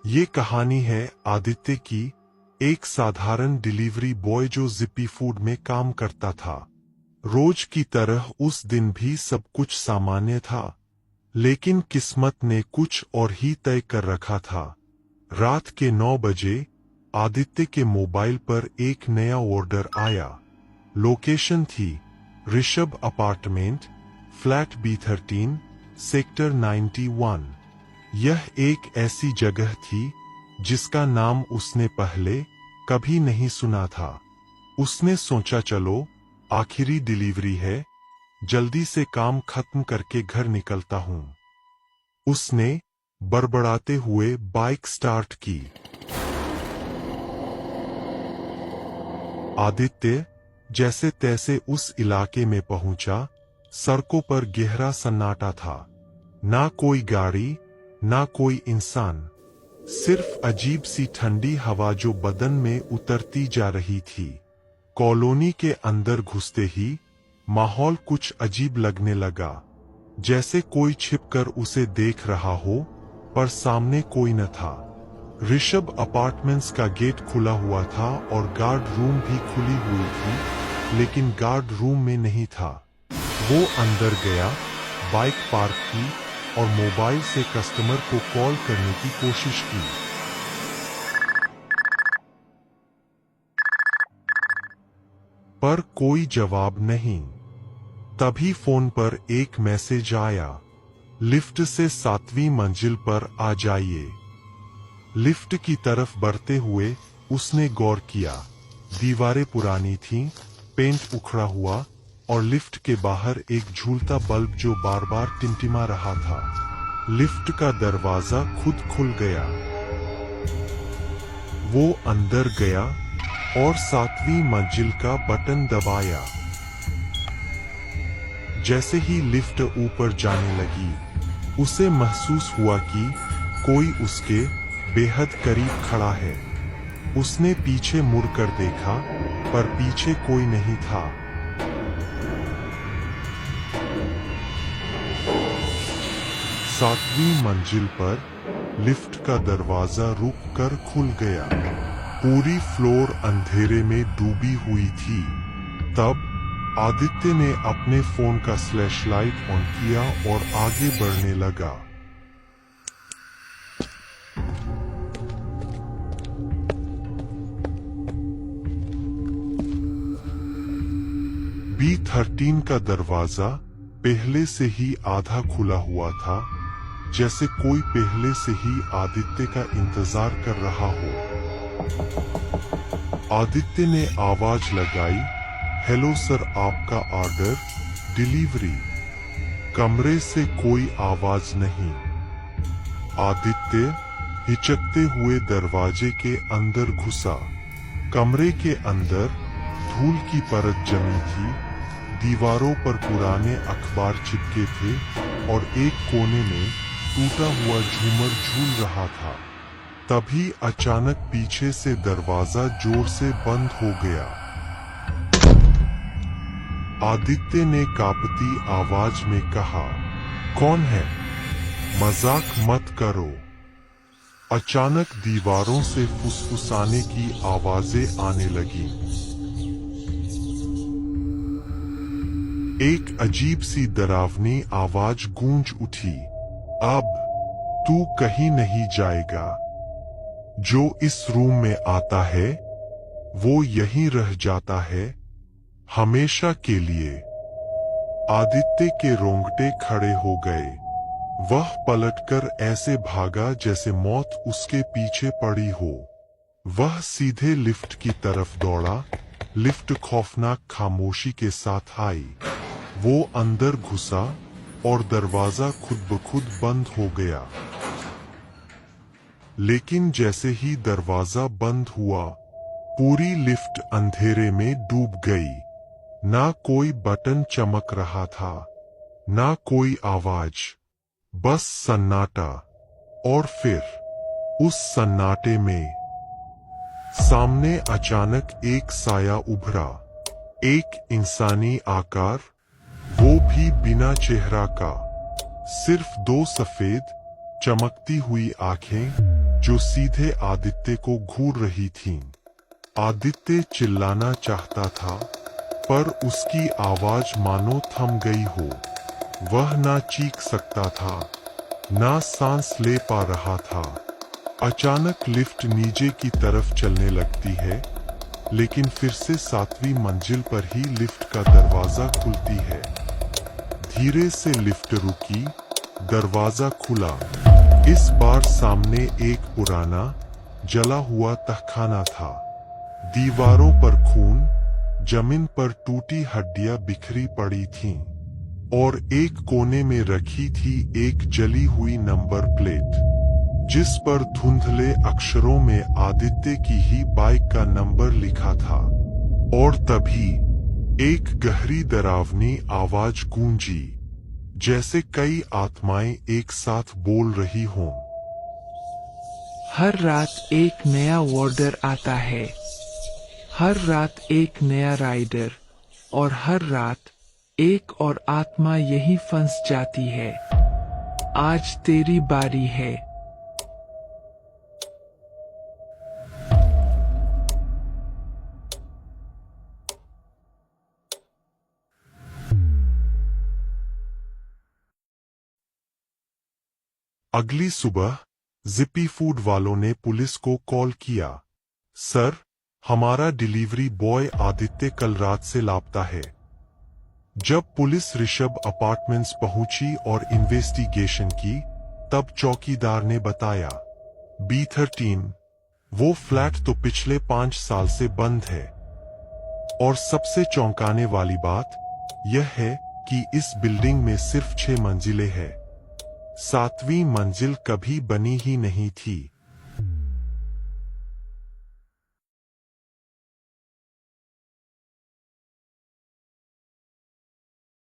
ये कहानी है आदित्य की, एक साधारण डिलीवरी बॉय जो जिप्पी फूड में काम करता था। रोज की तरह उस दिन भी सब कुछ सामान्य था, लेकिन किस्मत ने कुछ और ही तय कर रखा था। रात के 9 बजे आदित्य के मोबाइल पर एक नया ऑर्डर आया। लोकेशन थी Rishabh apartment, flat B13, sector 91। यह एक ऐसी जगह थी जिसका नाम उसने पहले कभी नहीं सुना था। उसने सोचा चलो आखिरी डिलीवरी है, जल्दी से काम खत्म करके घर निकलता हूं। उसने बड़बड़ाते हुए बाइक स्टार्ट की। आदित्य जैसे तैसे उस इलाके में पहुंचा। सड़कों पर गहरा सन्नाटा था। ना कोई गाड़ी, ना कोई इंसान, सिर्फ अजीब सी ठंडी हवा जो बदन में उतरती जा रही थी। कॉलोनी के अंदर घुसते ही माहौल कुछ अजीब लगने लगा, जैसे कोई छिपकर उसे देख रहा हो, पर सामने कोई न था। ऋषभ अपार्टमेंट्स का गेट खुला हुआ था और गार्ड रूम भी खुली हुई थी, लेकिन गार्ड रूम में नहीं था। वो अंदर गया, बाइक पार्क की और मोबाइल से कस्टमर को कॉल करने की कोशिश की। पर कोई जवाब नहीं। तभी फोन पर एक मैसेज आया, लिफ्ट से 7वीं मंजिल पर आ जाइए। लिफ्ट की तरफ बढ़ते हुए उसने गौर किया। दीवारें पुरानी थीं, पेंट उखड़ा हुआ और लिफ्ट के बाहर एक झूलता बल्ब जो बार बार टिमटिमा रहा था। लिफ्ट का दरवाजा खुद खुल गया। वो अंदर गया और 7वीं मंजिल का बटन दबाया। जैसे ही लिफ्ट ऊपर जाने लगी, उसे महसूस हुआ कि कोई उसके बेहद करीब खड़ा है। उसने पीछे मुड़कर देखा, पर पीछे कोई नहीं था। सातवीं मंजिल पर लिफ्ट का दरवाजा रुककर खुल गया। पूरी फ्लोर अंधेरे में डूबी हुई थी। तब आदित्य ने अपने फोन का फ्लैशलाइट ऑन किया और आगे बढ़ने लगा। B13 का दरवाजा पहले से ही आधा खुला हुआ था, जैसे कोई पहले से ही आदित्य का इंतजार कर रहा हो। आदित्य ने आवाज लगाई, हेलो सर, आपका ऑर्डर, डिलीवरी। कमरे से कोई आवाज नहीं। आदित्य हिचकते हुए दरवाजे के अंदर घुसा। कमरे के अंदर धूल की परत जमी थी, दीवारों पर पुराने अखबार चिपके थे और एक कोने में टूटा हुआ झूमर झूल रहा था। तभी अचानक पीछे से दरवाजा जोर से बंद हो गया। आदित्य ने कांपती आवाज में कहा, कौन है? मजाक मत करो। अचानक दीवारों से फुसफुसाने की आवाजें आने लगी। एक अजीब सी डरावनी आवाज गूंज उठी, अब तू कहीं नहीं जाएगा। जो इस रूम में आता है वो यहीं रह जाता है, हमेशा के लिए। आदित्य के रोंगटे खड़े हो गए। वह पलटकर ऐसे भागा जैसे मौत उसके पीछे पड़ी हो। वह सीधे लिफ्ट की तरफ दौड़ा। लिफ्ट खौफनाक खामोशी के साथ आई। वो अंदर घुसा और दरवाजा खुद ब खुद बंद हो गया। लेकिन जैसे ही दरवाजा बंद हुआ, पूरी लिफ्ट अंधेरे में डूब गई। ना कोई बटन चमक रहा था, ना कोई आवाज, बस सन्नाटा। और फिर उस सन्नाटे में सामने अचानक एक साया उभरा, एक इंसानी आकार, वो भी बिना चेहरा का। सिर्फ 2 सफेद चमकती हुई आंखें जो सीधे आदित्य को घूर रही थीं। आदित्य चिल्लाना चाहता था, पर उसकी आवाज मानो थम गई हो। वह ना चीख सकता था, ना सांस ले पा रहा था। अचानक लिफ्ट नीचे की तरफ चलने लगती है, लेकिन फिर से 7वीं मंजिल पर ही लिफ्ट का दरवाजा खुलती है। धीरे से लिफ्ट रुकी, दरवाजा खुला। इस बार सामने एक पुराना, जला हुआ तहखाना था। दीवारों पर खून, जमीन पर टूटी हड्डियां बिखरी पड़ी थीं, और एक कोने में रखी थी एक जली हुई नंबर प्लेट, जिस पर धुंधले अक्षरों में आदित्य की ही बाइक का नंबर लिखा था। और तभी एक गहरी डरावनी आवाज गूंजी, जैसे कई आत्माएं एक साथ बोल रही हों। हर रात एक नया वार्डर आता है, हर रात एक नया राइडर, और हर रात एक और आत्मा यही फंस जाती है। आज तेरी बारी है। अगली सुबह जिप्पी फूड वालों ने पुलिस को कॉल किया। सर, हमारा डिलीवरी बॉय आदित्य कल रात से लापता है। जब पुलिस ऋषभ अपार्टमेंट्स पहुंची और इन्वेस्टिगेशन की, तब चौकीदार ने बताया, B13, वो फ्लैट तो पिछले 5 साल से बंद है। और सबसे चौंकाने वाली बात यह है कि इस बिल्डिंग में सिर्फ 6 मंजिलें हैं। 7वीं मंजिल कभी बनी ही नहीं थी।